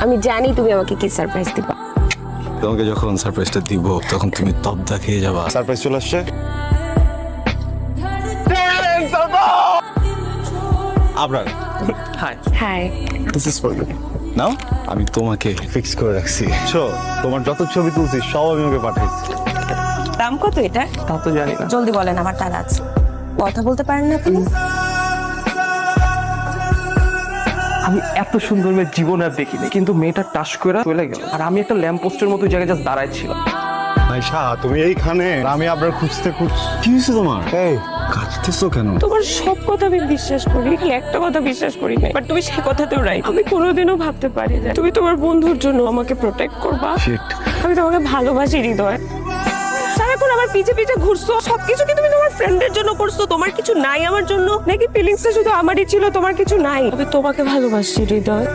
আমি জানি তুমি আমাকে কি সারপ্রাইজ দিবা। তোমাকে যখন সারপ্রাইজটা দিব তখন তুমি তবদা খেয়ে যাবা। সারপ্রাইজ চলে আসছে। Abrar, hi. This is for you. Now আমি তোমাকে ফিক্স করে রাখছি। তোমার যত ছবি তুলছি সব আমি ওকে পাঠাইছি। দাম কত এটা? তা তো জানি না। জলদি বলেন, আমার তারা আছে। কথা বলতে পারেন না আপনি? আমি এত সুন্দর মেয়ে জীবনে আর দেখিনি, কিন্তু মেয়েটা টাস করে চলে গেল আর আমি একটা ল্যাম্প পোস্টের মতো জায়গায় জাস্ট দাঁড়ায় ছিলাম। আয়শা, তুমি এইখানে? আমি আবরার খুঁজতে কি হয়েছে তোমার? এই কাঁদতেছো কেন? তোমার সব কথা আমি বিশ্বাস করি, একটা কথা বিশ্বাস করি না, বাট তুমি সেই কথাতেও রাইট। আমি কোনোদিনও ভাবতে পারি না তুমি তোমার বন্ধুর জন্য আমাকে প্রোটেক্ট করবা। শিট। আমি তোমাকে ভালোবাসি হৃদয়। সারাক্ষণ আমার পিছে পিছে ঘুরছো, সবকিছু কি তুমি তোমার ফ্রেন্ডের জন্য করছো? তোমার কিছু নাই আমার জন্য, নাকি ফিলিংসটা শুধু আমারই ছিল, তোমার কিছু নাই? আমি তোমাকে ভালোবাসি হৃদয়।